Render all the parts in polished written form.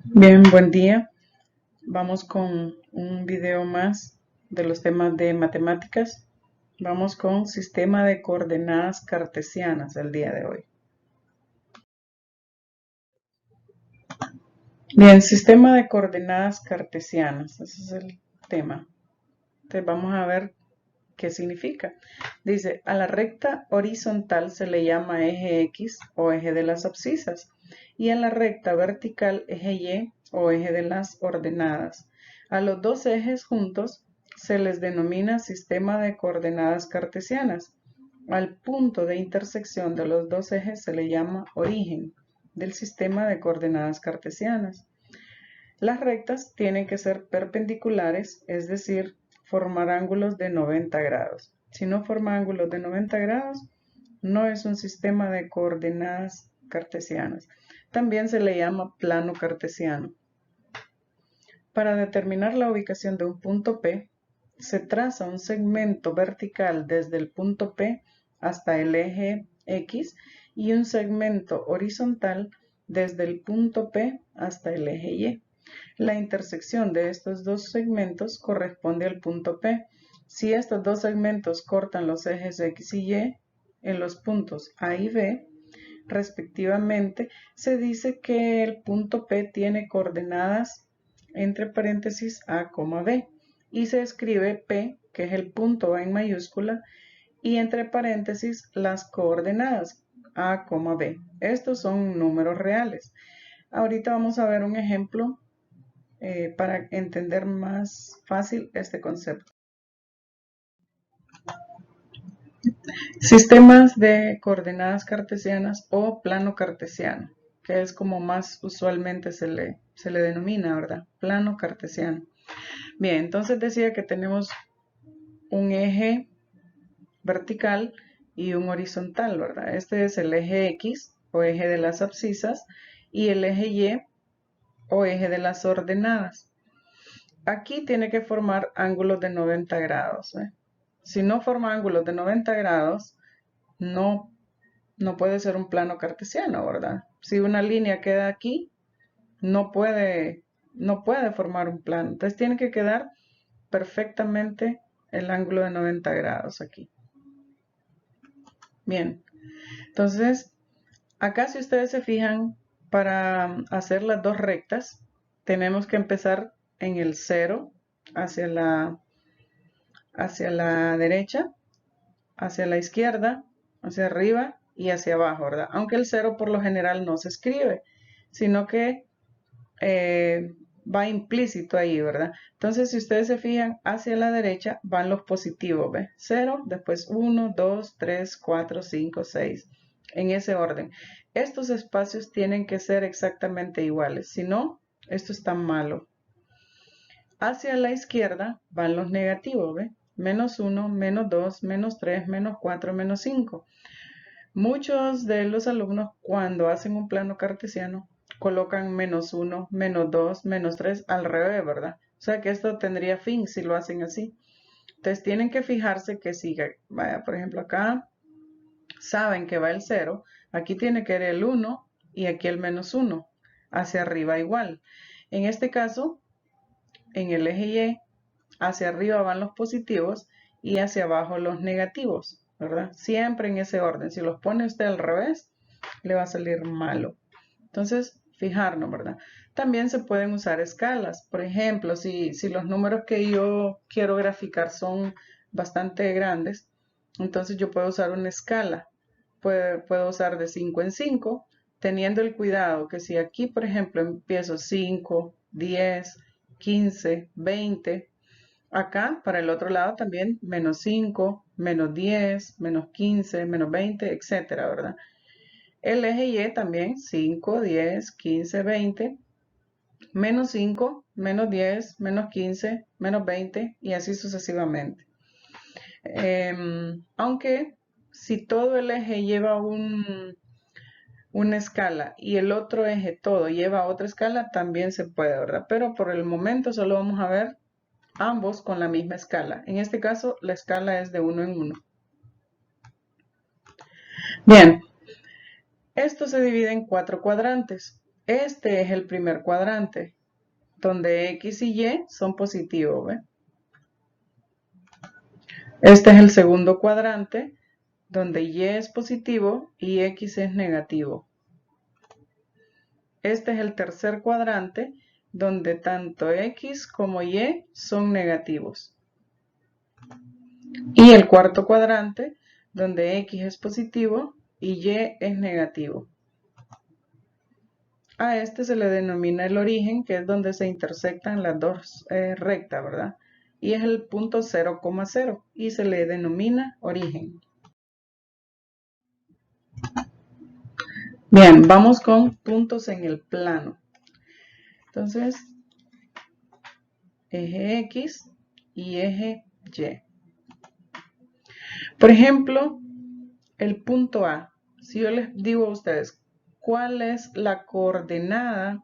Bien, buen día. Vamos con un video más de los temas de matemáticas. Vamos con sistema de coordenadas cartesianas el día de hoy. Bien, sistema de coordenadas cartesianas. Ese es el tema. Entonces vamos a ver qué significa. Dice, a la recta horizontal se le llama eje X o eje de las abscisas y a la recta vertical eje Y o eje de las ordenadas. A los dos ejes juntos se les denomina sistema de coordenadas cartesianas. Al punto de intersección de los dos ejes se le llama origen del sistema de coordenadas cartesianas. Las rectas tienen que ser perpendiculares, es decir, formar ángulos de 90 grados. Si no forma ángulos de 90 grados, no es un sistema de coordenadas cartesianas. También se le llama plano cartesiano. Para determinar la ubicación de un punto P, se traza un segmento vertical desde el punto P hasta el eje X y un segmento horizontal desde el punto P hasta el eje Y. La intersección de estos dos segmentos corresponde al punto P. Si estos dos segmentos cortan los ejes X y Y en los puntos A y B, respectivamente, se dice que el punto P tiene coordenadas entre paréntesis A, B y se escribe P, que es el punto A en mayúscula, y entre paréntesis las coordenadas A, B. Estos son números reales. Ahorita vamos a ver un ejemplo para entender más fácil este concepto. Sistemas de coordenadas cartesianas o plano cartesiano, que es como más usualmente se le denomina, ¿verdad? Plano cartesiano. Bien, entonces decía que tenemos un eje vertical y un horizontal, ¿verdad? Este es el eje X o eje de las abscisas y el eje Y o eje de las ordenadas. Aquí tiene que formar ángulos de 90 grados. Si no forma ángulos de 90 grados, no puede ser un plano cartesiano, ¿verdad? Si una línea queda aquí, no puede formar un plano. Entonces tiene que quedar perfectamente el ángulo de 90 grados aquí. Bien, entonces acá si ustedes se fijan, para hacer las dos rectas, tenemos que empezar en el 0 hacia la derecha, hacia la izquierda, hacia arriba y hacia abajo, ¿verdad? Aunque el 0 por lo general no se escribe, sino que va implícito ahí, ¿verdad? Entonces, si ustedes se fijan, hacia la derecha van los positivos, ¿ves? 0, después 1, 2, 3, 4, 5, 6, en ese orden. Estos espacios tienen que ser exactamente iguales, si no, esto está malo. Hacia la izquierda van los negativos, ¿ves? Menos 1, menos 2, menos 3, menos 4, menos 5. Muchos de los alumnos cuando hacen un plano cartesiano colocan menos 1, menos 2, menos 3 al revés, ¿verdad? O sea que esto tendría fin si lo hacen así. Entonces tienen que fijarse que si, vaya, por ejemplo acá saben que va el 0, aquí tiene que ir el 1 y aquí el menos 1, hacia arriba igual. En este caso, en el eje Y, hacia arriba van los positivos y hacia abajo los negativos, ¿verdad? Siempre en ese orden. Si los pone usted al revés, le va a salir malo. Entonces, fijarnos, ¿verdad? También se pueden usar escalas. Por ejemplo, si los números que yo quiero graficar son bastante grandes, entonces yo puedo usar una escala. Puedo usar de 5 en 5, teniendo el cuidado que si aquí, por ejemplo, empiezo 5, 10, 15, 20, acá, para el otro lado también, menos 5, menos 10, menos 15, menos 20, etcétera, ¿verdad? El eje Y también, 5, 10, 15, 20, menos 5, menos 10, menos 15, menos 20 y así sucesivamente. Aunque si todo el eje lleva una escala y el otro eje todo lleva otra escala, también se puede, ¿verdad? Pero por el momento solo vamos a ver ambos con la misma escala. En este caso, la escala es de 1 en 1. Bien, esto se divide en 4 cuadrantes. Este es el primer cuadrante, donde X y Y son positivos, ¿ve? Este es el segundo cuadrante, donde Y es positivo y X es negativo. Este es el tercer cuadrante, donde tanto X como Y son negativos. Y el cuarto cuadrante, donde X es positivo y Y es negativo. A este se le denomina el origen, que es donde se intersectan las dos rectas, ¿verdad? Y es el punto 0,0 y se le denomina origen. Bien, vamos con puntos en el plano. Entonces, eje X y eje Y. Por ejemplo, el punto A. Si yo les digo a ustedes, ¿cuál es la coordenada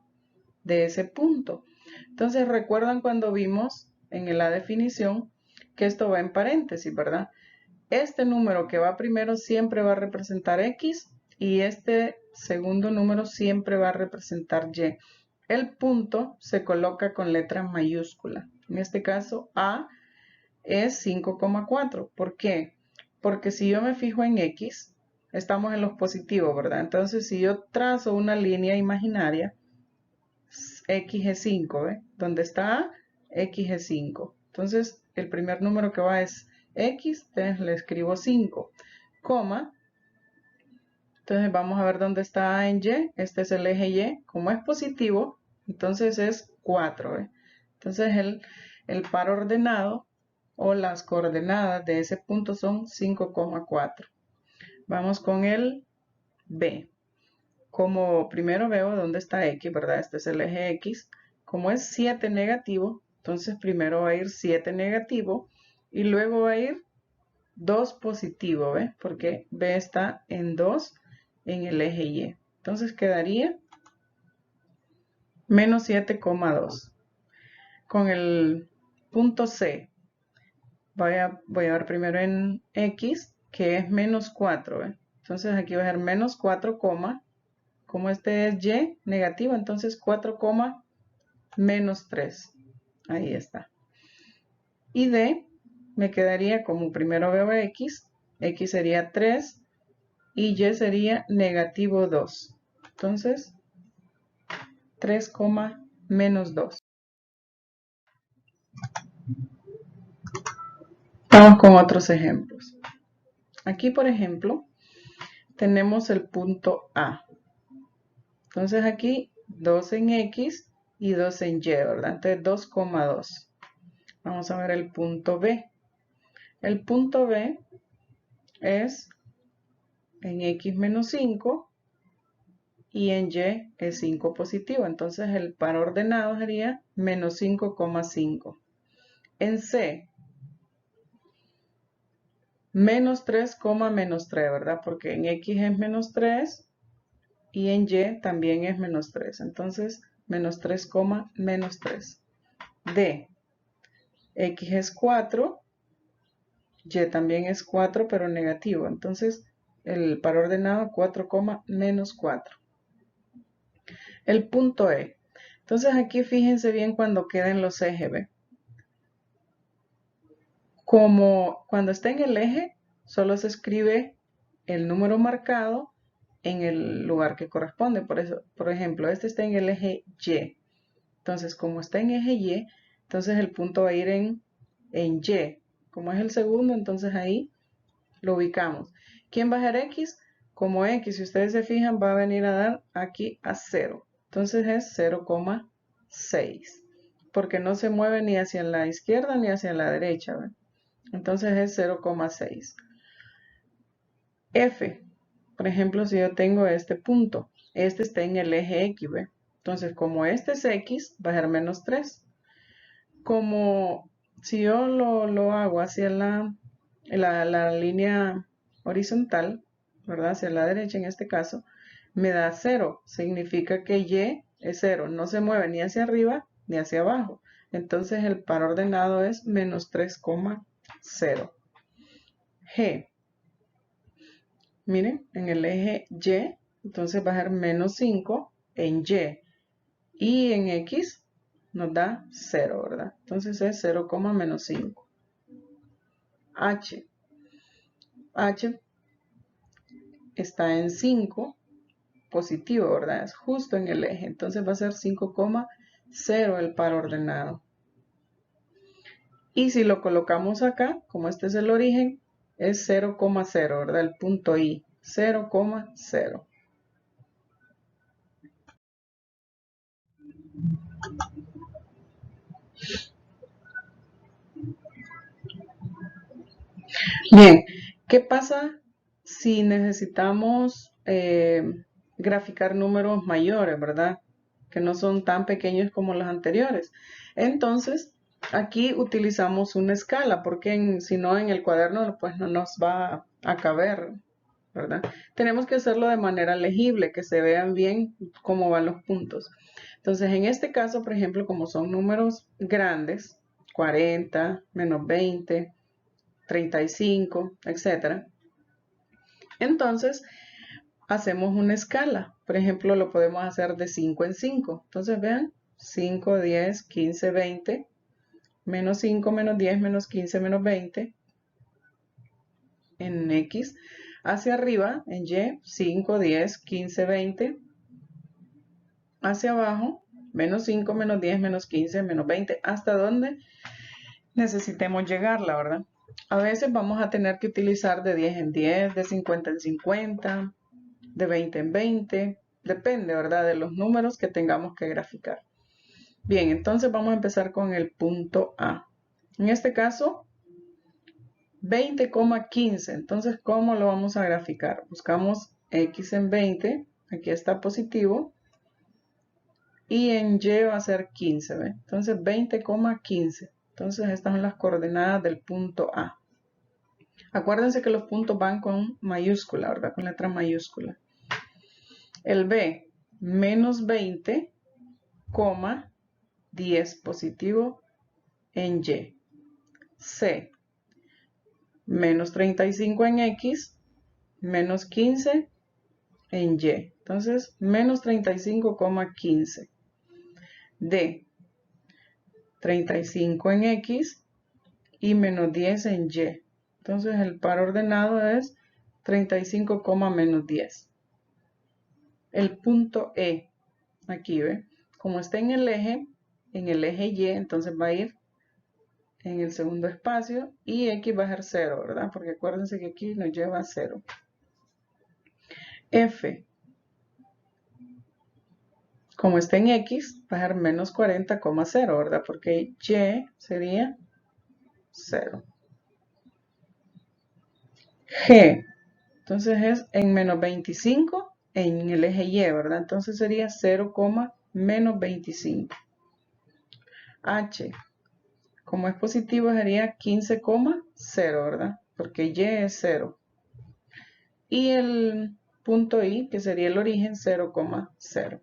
de ese punto? Entonces, recuerdan cuando vimos en la definición que esto va en paréntesis, ¿verdad? Este número que va primero siempre va a representar X y este segundo número siempre va a representar Y. El punto se coloca con letra mayúscula. En este caso, A es 5,4. ¿Por qué? Porque si yo me fijo en X, estamos en los positivos, ¿verdad? Entonces, si yo trazo una línea imaginaria, X es 5, ¿ve? ¿Dónde está A? X es 5. Entonces, el primer número que va es X, entonces le escribo 5, coma. Entonces, vamos a ver dónde está A en Y. Este es el eje Y. Como es positivo, entonces es 4, ¿ve? Entonces, el par ordenado o las coordenadas de ese punto son 5,4. Vamos con el B. Como primero veo dónde está X, ¿verdad? Este es el eje X. Como es 7 negativo, entonces primero va a ir 7 negativo y luego va a ir 2 positivo, ¿ves? Porque B está en 2 en el eje Y. Entonces quedaría menos 7,2. Con el punto C, voy a ver primero en X, que es menos 4, ¿ves? Entonces aquí va a ser menos 4, como este es Y negativo, entonces 4, menos 3. Ahí está. Y D me quedaría como primero veo X, X sería 3 y Y sería negativo 2. Entonces, 3, menos 2. Vamos con otros ejemplos. Aquí, por ejemplo, tenemos el punto A. Entonces aquí 2 en X y 2 en Y, ¿verdad? Entonces 2,2. Vamos a ver el punto B. El punto B es en X menos 5 y en Y es 5 positivo. Entonces el par ordenado sería menos 5,5. En C, menos 3, menos 3, ¿verdad? Porque en X es menos 3 y en Y también es menos 3. Entonces, menos 3, menos 3. D, X es 4, Y también es 4, pero negativo. Entonces, el par ordenado 4, menos 4. El punto E. Entonces, aquí fíjense bien cuando queden los ejes, ¿ve? Como cuando está en el eje, solo se escribe el número marcado en el lugar que corresponde. Por eso, por ejemplo, este está en el eje Y. Entonces, como está en eje Y, entonces el punto va a ir en Y. Como es el segundo, entonces ahí lo ubicamos. ¿Quién va a ser X? Como X, si ustedes se fijan, va a venir a dar aquí a 0. Entonces es 0,6. Porque no se mueve ni hacia la izquierda ni hacia la derecha, ¿ve? Entonces es 0,6. F, por ejemplo, si yo tengo este punto, este está en el eje X, ¿ve? Entonces, como este es X, va a ser menos 3. Como si yo lo hago hacia la línea horizontal, ¿verdad? Hacia la derecha en este caso, me da 0. Significa que Y es 0. No se mueve ni hacia arriba ni hacia abajo. Entonces, el par ordenado es menos 3,0. G. Miren, en el eje Y, entonces va a ser menos 5 en Y y en X nos da 0, ¿verdad? Entonces es 0, menos 5. H está en 5, positivo, ¿verdad? Es justo en el eje. Entonces va a ser 5,0 el par ordenado. Y si lo colocamos acá, como este es el origen, es 0,0, ¿verdad? El punto I, 0,0. Bien, ¿qué pasa si necesitamos graficar números mayores, ¿verdad? Que no son tan pequeños como los anteriores. Entonces, aquí utilizamos una escala, porque si no en el cuaderno pues no nos va a caber, ¿verdad? Tenemos que hacerlo de manera legible, que se vean bien cómo van los puntos. Entonces, en este caso, por ejemplo, como son números grandes, 40, menos 20, 35, etc. Entonces, hacemos una escala. Por ejemplo, lo podemos hacer de 5 en 5. Entonces, vean, 5, 10, 15, 20, menos 5, menos 10, menos 15, menos 20. En X, hacia arriba, en Y, 5, 10, 15, 20. Hacia abajo, menos 5, menos 10, menos 15, menos 20. ¿Hasta dónde necesitemos llegar, la verdad? A veces vamos a tener que utilizar de 10 en 10, de 50 en 50, de 20 en 20. Depende, ¿verdad? De los números que tengamos que graficar. Bien, entonces vamos a empezar con el punto A. En este caso, 20,15. Entonces, ¿cómo lo vamos a graficar? Buscamos X en 20. Aquí está positivo. Y en Y va a ser 15, ¿ve? Entonces 20,15. Entonces estas son las coordenadas del punto A. Acuérdense que los puntos van con mayúscula, ¿verdad? Con letra mayúscula. El B, menos 20, 10 positivo en Y. C, menos 35 en X, menos 15 en Y. Entonces, menos 35,15. D, 35 en X y menos 10 en Y. Entonces el par ordenado es 35, menos 10. El punto E, aquí ve, como está en el eje Y, entonces va a ir en el segundo espacio y X va a ser 0, ¿verdad? Porque acuérdense que aquí nos lleva a 0. F, como está en X, va a ser menos 40,0, ¿verdad? Porque Y sería 0. G, entonces es en menos 25 en el eje Y, ¿verdad? Entonces sería 0, menos 25. H, como es positivo, sería 15,0, ¿verdad? Porque Y es 0. Y el punto I, que sería el origen, 0,0.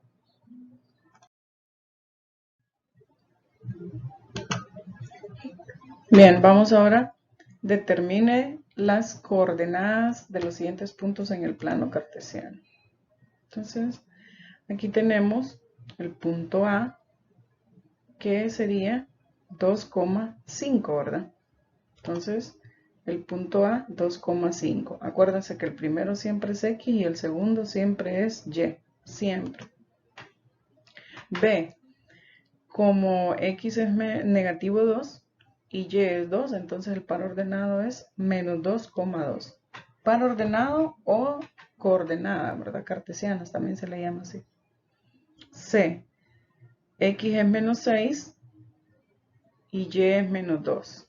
Bien, vamos ahora. Determine las coordenadas de los siguientes puntos en el plano cartesiano. Entonces, aquí tenemos el punto A, que sería 2,5, ¿verdad? Entonces, el punto A, 2,5. Acuérdense que el primero siempre es X y el segundo siempre es Y. Siempre. B, como X es negativo 2 y Y es 2, entonces el par ordenado es menos 2,2. Par ordenado o coordenada, ¿verdad? Cartesianas también se le llama así. C, X es menos 6 y Y es menos 2.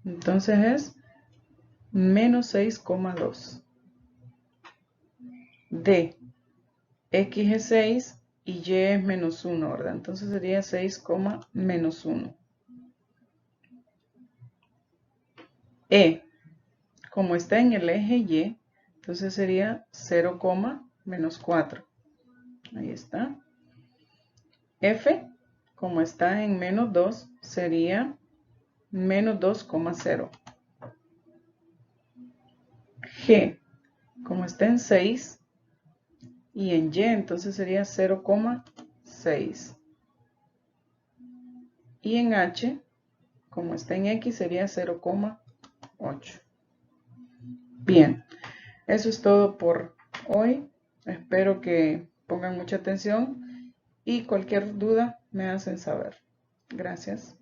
Entonces es menos 6,2. D, X es 6 y Y es menos 1, ¿verdad? Entonces sería 6, menos 1. E, como está en el eje Y, entonces sería 0, menos 4. Ahí está. F, como está en menos 2, sería menos 2,0. G, como está en 6 y en Y entonces sería 0,6. Y en H, como está en X, sería 0,8. Bien, eso es todo por hoy. Espero que pongan mucha atención y cualquier duda me hacen saber. Gracias.